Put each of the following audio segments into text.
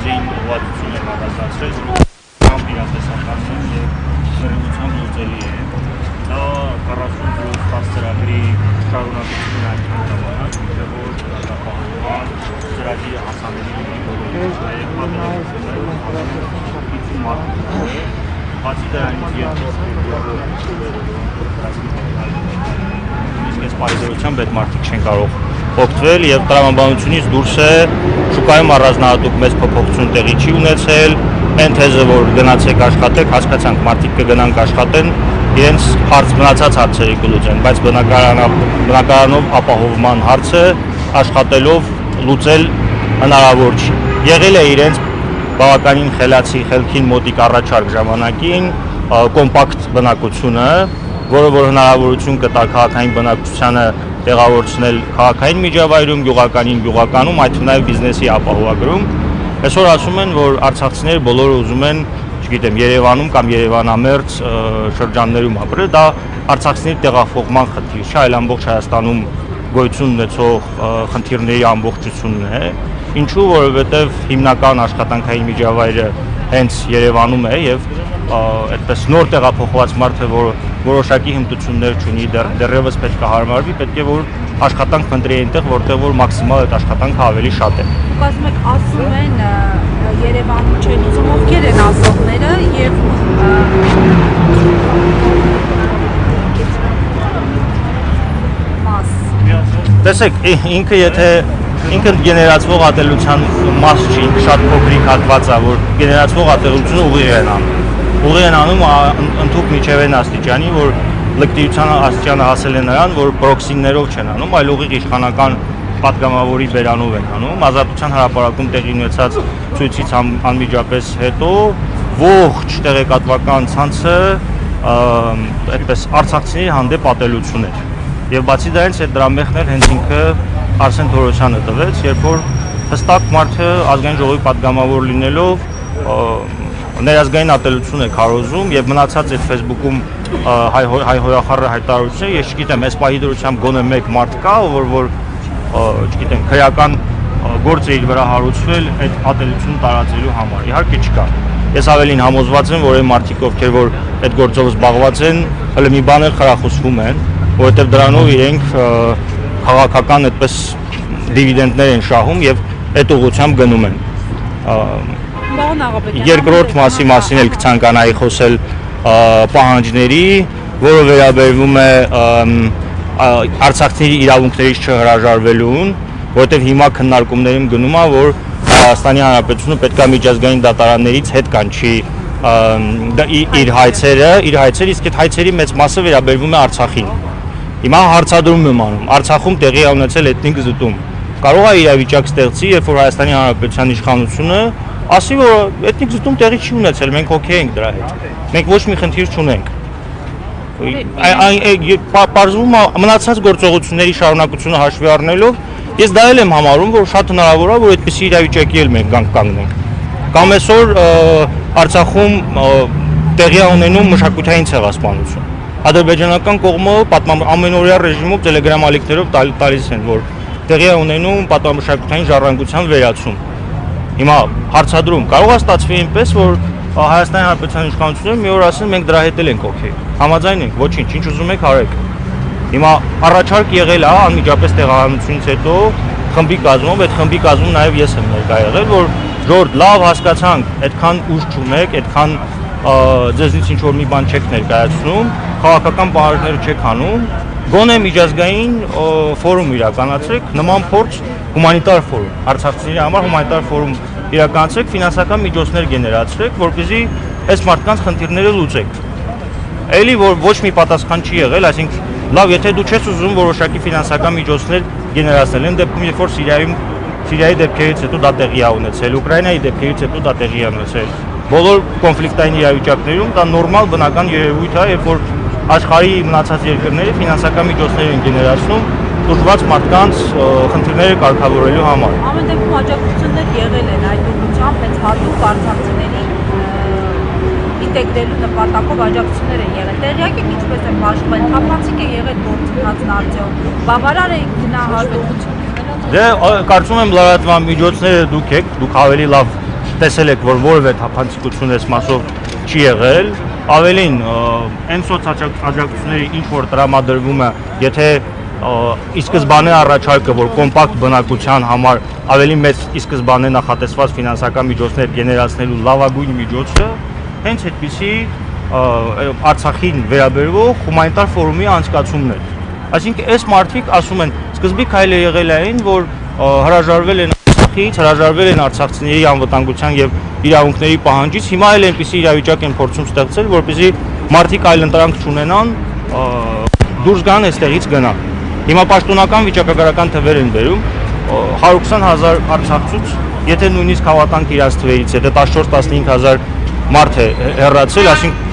բազային ուղղվածություն է հավասարել, որ իրատեսական եւ քրեության լուծելի է։ Դա 40 ծրագրի շարունակությունն է ժամանակ, որ դրական ծրագրի հասանելի լինի բոլորին։ Բացի դրանից իսկ պայծառությամբ այդ մարդիկ չեն կարող օգտվել եւ տրամաբանությունից դուրս է շուկայում առանձնահատուկ մեծ փոփոխություն տեղի չի ունեցել այն թեզը որ գնացեք աշխատեք հասկացանք մարդիկ կգնանք աշխատեն իրենց մնացած հարցերի կլուծեն բայց բնակարանով ապահովման հարցը աշխատելով լուծել հնարավոր չի եղել է իրենց բավականին խելացի խելքին մոտիկ առաջարկ ժամանակին կոմպակտ բնակությունը որը որ հնարավորություն կտա քաղաքային բնակչությանը տեղավորցնել քաղաքային միջավայրում գյուղականին գյուղականում այդ նաև բիզնեսի ապահովագրում այսօր ասում են որ արցախցիները բոլորը ուզում են չգիտեմ Երևանում կամ Երևանամերձ շրջաններում ապրել դա արցախցիների տեղափոխման խնդիր չէ այլ ամբողջ Հայաստանում գոյություն ունեցող խնդիրների ամբողջությունն է ինչու որովհետև հիմնական աշխատանքային միջավայրը հենց Երևանում է եւ այդպես նոր տեղափոխված մարդը որ որոշակի հմտություններ չունի դեռևս պետք է հարմարվի պետք է որ աշխատանք փնտրի այնտեղ որտեղ որ մաքսիմալ այդ աշխատանքը ավելի շատ է ասում եք ասում են Երևանում չեն ուզում ովքեր են ասողները եւ տեսեք ինքը եթե ինքը գեներացվող ատելության մաս չի, ինքը շատ փոքրիկ հատված է, որ գեներացվող ատելությունը ուղիղ են անում ընդհուպ միջևեն աստիճանի, որ լկտիության աստիճանը հասել է նրան, որ պրոքսիներով չեն անում, այլ ուղիղ իշխանական պատգամավորի բերանով են անում, ազատության հրապարակում տեղի ունեցած ցույցից անմիջապես հետո ողջ տեղեկատվական ցանցը այդպես արցախցիների հանդեպ ատելություն էր։ Եվ բացի դրանից այդ դրամեխն էլ հենց ինքը Արսեն Թորոսյանը տվեց, երբ որ հստակ մարդը ազգային ժողովի պատգամավոր լինելով ներազգային ատելություն է քարոզում եւ մնացած այդ Facebook-ում հայ հոյախառը հայտարարությունը, ես չգիտեմ, այս պահի դրությամբ գոնե մեկ մարդ կա, որ չգիտեմ, քրեական գործ է իր վրա հարուցվել այդ ատելությունը տարածելու համար։ Իհարկե չկա։ Ես ավելին համոզված եմ, որ այն մարդիկ, ովքեր որ այդ գործով զբաղված են, հələ մի բան էլ խրախուսվում են, որովհետեւ դրանով իրենք քաղաքական այդպես դիվիդենդներ են շահում եւ այդ ուղղությամբ գնում են։ Երկրորդ մասին էլ կցանկանայի խոսել պահանջների, որը վերաբերվում է արցախցիների իրավունքներից չհրաժարվելուն, որովհետեւ հիմա քննարկումներում գնում է, որ Հայաստանի Հանրապետությունը պետք է միջազգային դատարաններից հետ կանչի իր հայցերը, իսկ այդ հայցերի մեծ մասը վերաբերվում է Արցախին։ Հիմա հարցադրում եմ անում, Արցախում տեղի է ունեցել էթնիկ զտում։ Կարող է իրավիճակ ստեղծի, երբ որ Հայաստանի Հանրապետության իշխանությունը ասի, որ էթնիկ զտում տեղի չի ունեցել, մենք օքեյ ենք դրա հետ։ Մենք ոչ մի խնդիր չունենք։ Պարզվում է մնացած գործողությունների շարունակությունը հաշվի առնելով, ես դա էլ եմ համարում, որ շատ հնարավոր է, որ այդպիսի իրավիճակի էլ մենք կանգնենք։ Կամ այսօր Արցախում տեղի է ունենում մշակութային ցեղասպանություն։ Ադրբեջանական կողմը ամենօրյա ռեժիմով տելեգրամ ալիքներով տալիս են, որ տեղի է ունենում պատմամշակութային ժառանգության վերացում։ Հիմա հարցադրում կարող է ստացվի այնպես, որ Հայաստանի Հանրապետության իշխանությունները մի օր ասեն մենք դրա հետ էլ ենք օքեյ։ Համաձայն ենք, ոչինչ, ինչ ուզում եք արեք։ Հիմա առաջարկ եղել է անմիջապես տեղահանությունից հետո խմբի կազմում, այդ խմբի կազմում նաև ես եմ ներկա եղել, որ ժողովուրդ լավ հասկացանք, այդքան ուժ չունեք, այդքան ձեզնից ինչ որ մի բան չեք ներկայացնում, քաղաքական պահանջներ չեք անում, գոնե միջազգային ֆորում իրականացրեք, նման փորձ հումանիտար ֆորում, արցախցիների համար հումանիտար ֆորում իրականացրեք, ֆինանսական միջոցներ գեներացրեք, որպեսզի այս մարդկանց խնդիրները լուծեք։ Էլի որ ոչ մի պատասխան չի եղել, այսինքն լավ, եթե դու չես ուզում որոշակի ֆինանսական միջոցներ գեներացնել, այն դեպքում երբ որ Սիրիայի դեպքերից հետո դա տեղի է ունեցել, Ուկրաինայի դեպքերից հետո դա տեղի է ունեցել, բոլոր կոնֆլիկտային իրավիճակներում դա նորմալ բնական երևույթ է, երբ որ աշխարհի մնացած երկրները ֆինանսական միջոցներ են գեներացնում դժվար մարդկանց խնդիրները կարգավորելու համար։ Ամեն դեպքում աջակցություններ եղել են այդ ուղղությամբ, հենց հատուկ արցախցիների ինտեգրելու նպատակով աջակցություններ են եղել։ Տեղյակ եք ինչպես են բաշխվել, թափանցիկ է եղել գործընթացն արդյոք, բավարար է գնահատվելիությունը։ Դե կարծում եմ լրատվամիջոցները դուք եք, դուք ավելի լավ տեսել եք, որ որևէ թափանցիկություն այս մասով չի եղել, ավելին այն սոցաջակցությունների ինչ որ տրամադրվում է, եթե ի սկզբանե առաջարկը, որ կոմպակտ բնակության համար ավելի մեծ ի սկզբանե նախատեսված ֆինանսական միջոցներ գեներացնելու լավագույն միջոցը հենց այդպիսի Արցախին վերաբերող հումանիտար ֆորումի անցկացումն է։ Այսինքն այս մարդիկ ասում են, սկզբի քայլը եղել այն, որ հրաժարվել են Արցախից, հրաժարվել են արցախցիների անվտանգության եւ իրավունքների պահանջից, հիմա էլ այնպիսի իրավիճակ են փորձում ստեղծել, որպեսզի մարդիկ այլ ընտրանք չունենան, դուրս գան այստեղից գնան։ Հիմա պաշտոնական վիճակագրական թվեր են բերում 120,000 արցախցուց, եթե նույնիսկ հավատանք իրաց թվերից, եթե 14-15,000 մարդ է հեռացել, այսինքն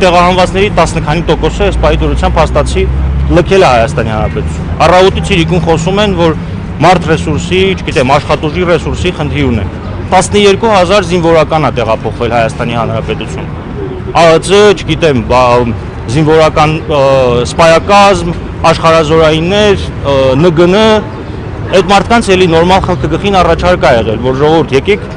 տեղահանվածների 10 քանի տոկոսը ըստ պայթորությամբ հաստատի լքել է Հայաստանի Հանրապետությունը։ Առավոտից իրիկուն խոսում են, որ մարդ ռեսուրսի, չգիտեմ, աշխատուժի ռեսուրսի խնդիր ունեն։ 12,000 զինվորական է տեղափոխվել Հայաստանի Հանրապետություն։ ԱԱԾ, չգիտեմ, զինվորական սպայակազմ, աշխարհազորայիններ, ՆԳՆ, այդ մարդկանց էլի նորմալ խելքգխին առաջարկ է եղել, որ ժողովուրդ եկեք,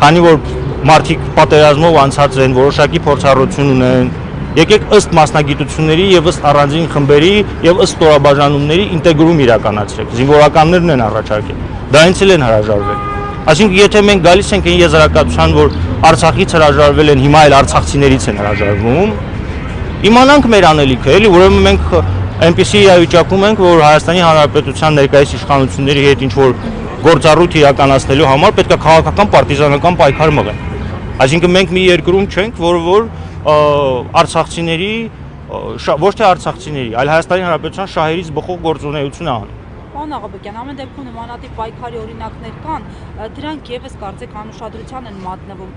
քանի որ մարդիկ պատերազմով անցած են, որոշակի փորձառություն ունեն, եկեք ըստ մասնագիտությունների եւ ըստ առանձին խմբերի եւ ըստ ստորաբաժանումների ինտեգրում իրականացրեք։ Զինվորականներն են առաջարկել։ Դա ինձ էլ են հրաժարվել։ Այսինքն եթե մենք գալիս ենք այն եզրակացության, որ Արցախից հրաժարվել են, հիմա էլ արցախցիներից են հրաժարվում, իմանանք մեր անելիքը, էլի, ուրեմն մենք այնպիսի իրավիճակում ենք, որ Հայաստանի Հանրապետության ներկայիս իշխանությունների հետ ինչ որ գործառույթ իրականացնելու համար պետք է քաղաքական պարտիզանական պայքար մղեն։ Այսինքն մենք մի երկրում չենք, որ արցախցիների, ոչ թե արցախցիների, այլ Հայաստանի Հանրապետության շահերից բխող գործունեություն է անում։ Պարոն Աղաբեկյան, ամեն դեպքում նմանատիպ պայքարի օրինակներ կան, դրանք եւս կարծեք անուշադրության են մատնվում։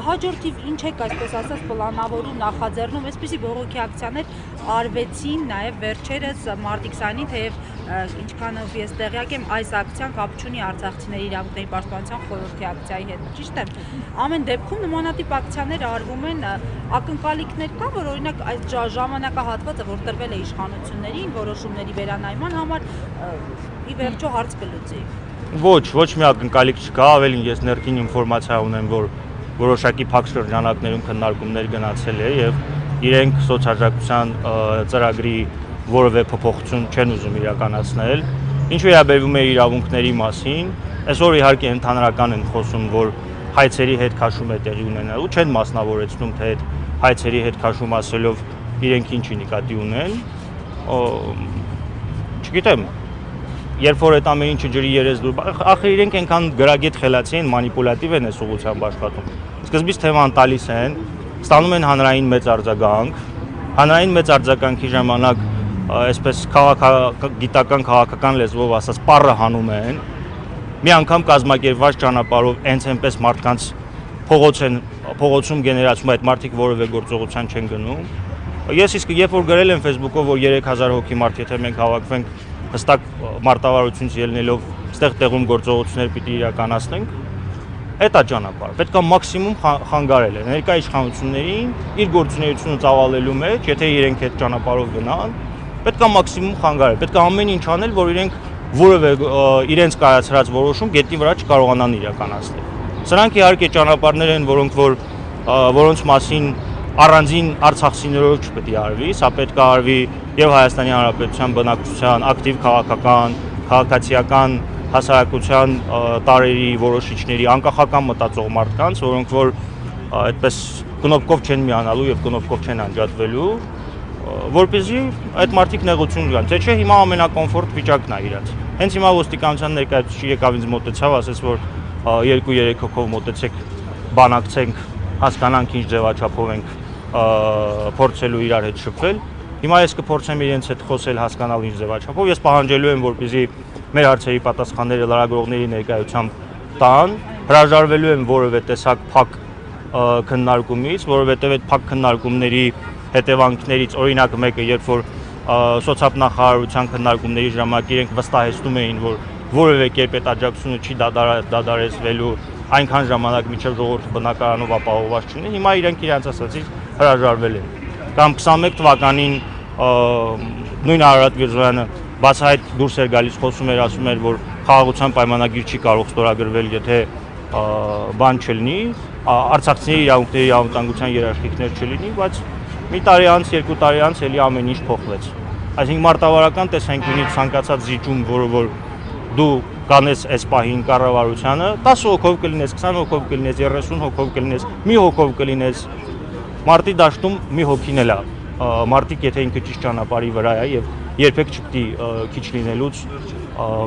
Հաջորդիվ ինչ եք այսպես ասած պլանավորում, նախաձեռնում, այսպիսի բողոքի ակցիաներ արվեցին նաեւ վերջերս մարտի 20-ին, թեև ինչքանով ես տեղյակ եմ, այս ակցիան կապ չունի արցախցիների իրավունքների պաշտպանության խորհրդի ակցիայի հետ, ճիշտ է։ Ամեն դեպքում նմանատիպ ակցիաներ արվում են, ակնկալիքներ կան, որ օրինակ այս ժամանակահատվածը, որ տրվել է իշխանություններին որոշումների վերանայման համար, ի վերջո հարց կլուծի։ Ոչ մի ակնկալիք չկա, ավելին ես ներքին ինֆորմացիա ունեմ, որ որոշակի փակ շրջանակներում քննարկումներ գնացել է եւ իրենք սոցիալական ծրագրի որևէ փոփոխություն չեն ուզում իրականացնել։ Ինչ վերաբերում է իրավունքների մասին, այսօր իհարկե ընդհանրական են խոսում, որ հայցերի հետ քաշում է տեղի ունենալու, չեն մասնավորեցնում, թե այդ հայցերի հետ քաշում ասելով իրենք ինչի նկատի ունեն։ Չգիտեմ, երբ որ այդ ամեն ինչը ջրի երես դուր, ախր իրենք այնքան գրագետ խելացի են, մանիպուլատիվ են այս ուղղությամբ աշխատում։ Սկզբից թեման տալիս են, ստանում են հանրային մեծ արձագանք, հանրային մեծ արձագանքի ժամանակ այսպես քաղաքագիտական քաղաքական լեզվով ասած պառը հանում են, մի անգամ կազմակերպված ճանապարհով հենց այնպես մարդկանց փողոցում գեներացում այդ մարդիկ որևէ գործողության չեն գնում։ Ես իսկ երբ որ գրել եմ Facebook-ով, որ 3000 հոգի մարդ եթե մենք հավաքվենք հստակ մարտավարությունից ելնելով այստեղ տեղում գործողություններ պիտի իրականացնենք, այդ է ճանապարհը։ Պետք է մաքսիմում խանգարել է ներկայ իշխանություններին իր գործունեությունը ծավալելու մեջ, եթե իրենք այդ ճանապարհով գնան, պետք է մաքսիմում խանգարել, պետք է ամեն ինչ անել, որ իրենք որևէ իրենց կայացրած որոշում գետնի վրա չկարողանան իրականացնել։ Սրանք իհարկե ճանապարհներ են, որոնց մասին առանձին արցախցիներով չպետք է արվի, սա պետք է արվի եւ Հայաստանի Հանրապետության բնակչության ակտիվ քաղաքական, քաղաքացիական հասարակության տարերի որոշիչների անկախական մտածող մարդկանց, որոնք որ այդպես կնոպկով չեն միանալու եւ կնոպկով չեն անջատվելու, որպեսզի այդ մարդիկ նեղություն գան։ Թե չէ հիմա ամենակոմֆորտ վիճակն է իրաց։ Հենց հիմա ոստիկանության ներկայացուցիչը եկավ ինձ մոտեցավ, ասեց որ 2-3 հոգով մոտեցեք, բանակցենք, հասկանանք ինչ ձևաչափով ենք փորձելու իրար հետ շփվել։ Հիմա ես կփորձեմ իրենց հետ խոսել, հասկանալ ինչ ձևաչափով։ Ես պահանջելու եմ, որպեսզի մեր հարցերի պատասխանները լրագրողների ներկայությամբ տան, հրաժարվելու եմ որևէ տեսակ փակ քննարկումից, որովհետև այդ փակ քննարկումների հետևանքներից օրինակ մեկը, երբ որ սոցիալնախարարության քննարկումների ժամանակ իրենք վստահեցնում էին, որ որևէ կերպ այդ աջակցությունը չի դադարեցվելու այնքան ժամանակ մինչև ժողովուրդը բնակարանով ապահովված չունի, հիմա իրենք իրենց ասացից հրաժարվել են։ Կամ 21 թվականին նույն Արարատ Միրզոյանը բացահայտ դուրս էր գալիս, խոսում էր, ասում էր, որ խաղաղության պայմանագիր չի կարող ստորագրվել, եթե բան չլինի, արցախցիների իրավունքների անվտանգության երաշխիքներ չլինի, բայց մի տարի անց, երկու տարի անց էլի ամեն ինչ փոխվեց։ Այսինքն մարտավարական տեսանկյունից ցանկացած զիջում, որը որ դու կանես այս պահին կառավարությանը, 10 հոգով կլինես, 20 հոգով կլինես, 30 հոգով կլինես, մի հոգով կլինես, մարտի դաշտում մի հոգին էլ է։ Մարտիկ եթե ինքը ճիշտ ճանապարհի վրա է եւ երբեք չպետք է քիչ լինելուց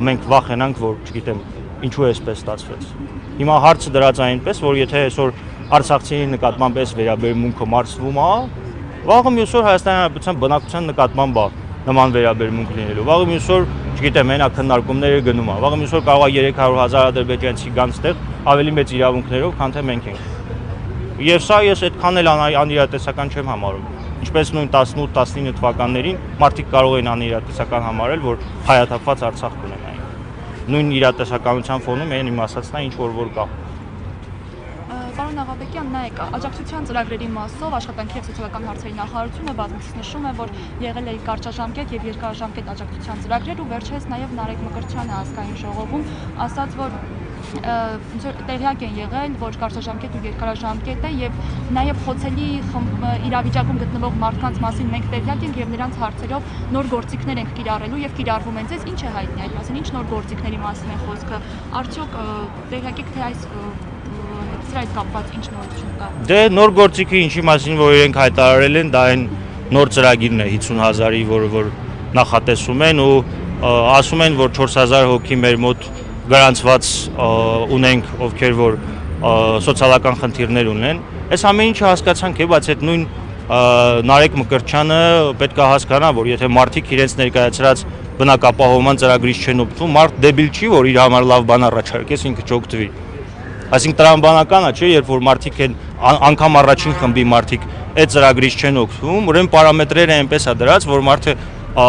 մենք վախենանք, որ, չգիտեմ, ինչու է այսպես ստացվեց։ Հիմա հարցը դրած այնպես, որ եթե այսօր արցախցիների նկատմամբ այս վերաբերմունքը մարսվում է, վաղը մյուս օր Հայաստանի Հանրապետության բնակության նկատմամբ է նման վերաբերմունք լինելու։ Վաղը մյուս օր, չգիտեմ, մենակ քննարկումները գնում է։ Վաղը մյուս օր կարող է 300,000 ադրբեջանցի գան ստեղ ավելի մեծ իրավունքներով, քան թե մենք ենք։ Եվ սա ես այդքան էլ անիրատեսական չեմ համարում։ Ինչպես նույն 18-19 թվականներին մարդիկ կարող էին անիրատեսական համարել, որ հայաթափված Արցախ կունենային։ Նույն իրատեսականության ֆոնում են իմ ասածն է ինչ որ կա։ Պարոն Աղաբեկյան, նայեք, աջակցության ծրագրերի մասով աշխատանքի և սոցիալական հարցերի նախարարությունը բազմիցս նշում է, որ եղել է կարճաժամկետ եւ երկարաժամկետ աջակցության ծրագրեր ու վերջերս նաեւ Նարեկ Մկրտչյանը ազգային ժողովում ասաց, որ տեղյակ են եղել, որ կարճաժամկետ ու երկարաժամկետ է եւ նաեւ խոցելի իրավիճակում գտնվող մարդկանց մասին մենք տեղյակ ենք եւ նրանց հարցերով նոր գործիքներ ենք կիրառելու եւ կիրառվում են։ Ձեզ ինչ է հայտնի այդ մասին, ինչ նոր գործիքների մասին է խոսքը։ Արդյոք տեղյակ եք թե այս այդ կապված ինչ նորություն կա։ Դե նոր գործիքը ինչի մասին որ իրենք հայտարարել են, դա այն նոր ծրագիրն է 50,000-ի, որ նախատեսում են ու ասում են, որ 4,000 հոգի մեր մոտ գրանցված ունենք, ովքեր որ սոցիալական խնդիրներ ունեն։ Այս ամեն ինչը հասկացանք է, բայց այդ նույն Նարեկ Մկրտչյանը պետք է հասկանա, որ եթե մարդիկ իրենց ներկայացրած բնակապահովման ծրագրից չեն օգտվում, մարդ դեբիլ չի, որ իր համար լավ բան առաջարկես, ինքը չօգտվի։ Այսինքն տրամաբանական է, չէ, երբ որ մարդիկ են անգամ առաջին խմբի մարդիկ այդ ծրագրից չեն օգտվում, ուրեմն պարամետրերը այնպես է դրած, որ մարդը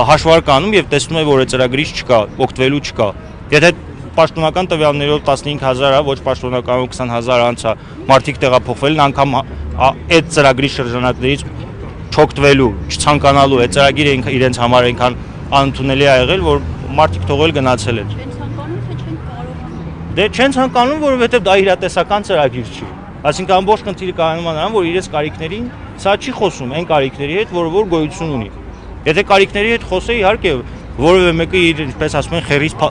հաշվարկ անում եւ տեսնում է, որ այդ ծրագրից չկա, օգտվելու չկա։ Եթե պաշտոնական տվյալներով 15,000 է, ոչ պաշտոնականով 20,000 անց է, մարդիկ տեղափոխվել են անգամ այդ ծրագրի շրջանակներից չօգտվելու, չցանկանալու, այդ ծրագիրը իրենց համար այնքան անընդունելի է եղել, որ մարդիկ թողել գնացել են։ Դե չեն ցանկանում, որովհետև դա իրատեսական ծրագիր չի։ Այսինքն ամբողջ խնդիրը կայանում է նրան, որ իրենց կարիքներին սա չի խոսում այն կարիքների հետ, որ գոյություն ունի։ Եթե կարիքների հետ խոսե, իհարկե, որևէ մեկը իր, ինչպես ասում են,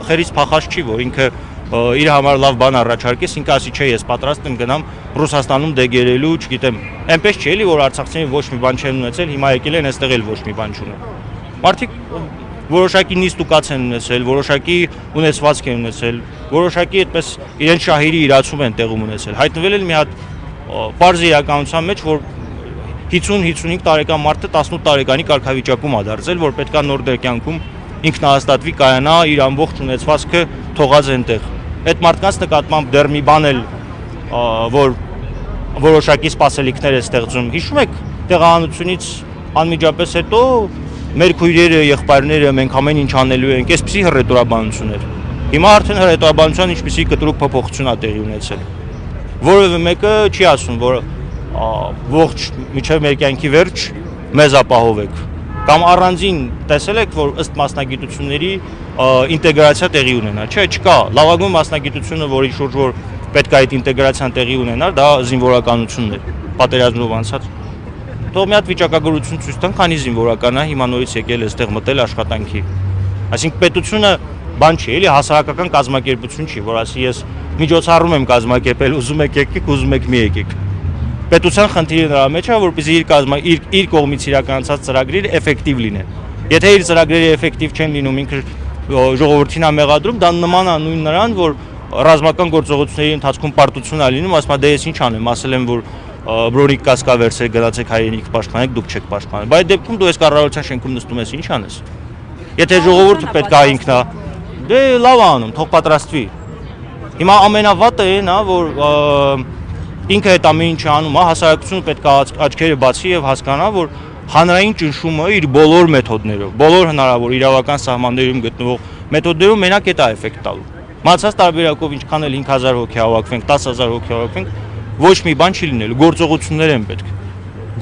խերից փախած չի, որ ինքը իր համար լավ բան առաջարկես, ինքը ասի չէ, ես պատրաստ եմ գնամ Ռուսաստանում դեգերելու, չգիտեմ, այնպես չէ, էլի որ արցախցիները ոչ մի բան չեն ունեցել, հիմա եկել են այստեղ էլ ոչ մի բան չունեն։ Մարդիկ որոշակի նիստուկաց են ունեցել, որոշակի ունեցվածք են ունեցել, որոշակի այդպես իրենց շահերի իրացում են տեղում ունեցել։ Հայտնվել են մի հատ պարզ իրականության մեջ, որ 50-55 տարեկան մարդը 18 տարեկանի կարգավիճակում է դարձել, որ պետքա նոր դերկյանքում ինքնահաստատվի, կայանա, իր ամբողջ ունեցվածքը թողած այնտեղ։ Այդ մարդկանց նկատմամբ դեռ մի բան էլ որ որոշակի սպասելիքներ է ստեղծում։ Հիշում եք, տեղահանությունից անմիջապես հետո մեր քույրերը, եղբայրները մենք ամեն ինչ անելու ենք, այսպիսի հռետորաբանություն էր։ Հիմա արդեն հռետորաբանության ինչպիսի կտրուկ փոփոխություն է տեղի ունեցել։ Որևէ մեկը չի ասում, որ ողջ միջև մեր կյանքի վերջ մեզ ապահովեք։ Կամ առանձին տեսել եք, որ ըստ մասնագիտությունների ինտեգրացիա տեղի ունենա, չէ, չկա։ Լավագույն մասնագիտությունը, որի շուրջ որ պետք է այդ ինտեգրացիան տեղի ունենար, դա զինվորականությունն է, պատերազմով անցած։ Թող մի հատ վիճակագրություն ցույց տան, քանի զինվորական է հիմա նորից եկել այստեղ մտել աշխատանքի։ Այսինքն պետությունը բան չի, էլի հասարակական կազմակերպություն չի, որ ասի ես միջոցառում եմ կազմակերպել, ուզում եք եկեք, ուզում եք մի եկեք։ Պետության խնդիրը նրա մեջ է, որպեսզի իր կողմից իրականացած ծրագրերը էֆեկտիվ լինեն։ Եթե իր ծրագրերը էֆեկտիվ չեն լինում, ինքը ժողովրդին է մեղադրում, դա նման է նույն նրան, որ ռազմական գործողությունների ընթացքում պարտություն է լինում, ասում է դե ես ինչ անեմ, ասել եմ, որ բրոնիկ կասկա վերցրեք, գնացեք հայրենիք պաշտպանեք, դուք չեք պաշտպանել։ Բայց դեպքում դու այս կառավարության շենքում նստում ես, ինչ անես։ Եթե ժողովուրդը պետք է ինքնա, դե լավ է անում, թող պատրաստվի։ Հիմա ամենավատը այն է, որ ինքը այդ ամեն ինչը անում է, հասարակությունը պետք է աչքերը բացի եւ հասկանա, որ հանրային ճնշումը իր բոլոր մեթոդներով, բոլոր հնարավոր իրավական սահմաններում գտնվող մեթոդներով մենակ է էֆեկտ տալու։ Մացած տարբերակով ինչքան էլ 5,000 հոգի հավաքվենք, 10,000 հոգի հավաքվենք, ոչ մի բան չի լինելու, գործողություններ են պետք։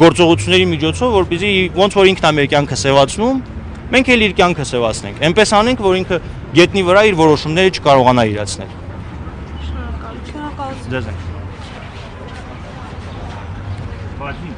Գործողությունների միջոցով, որպեսզի ոնց որ ինքն է մեր կյանքը սևացնում, մենք էլ իր կյանքը սևացնենք։ Այնպես անենք, որ ինքը գետնի վրա իր որոշումները չկարողանա իրացնել։ Շնորհակալություն։ Ձեզ ենք։ Բաժին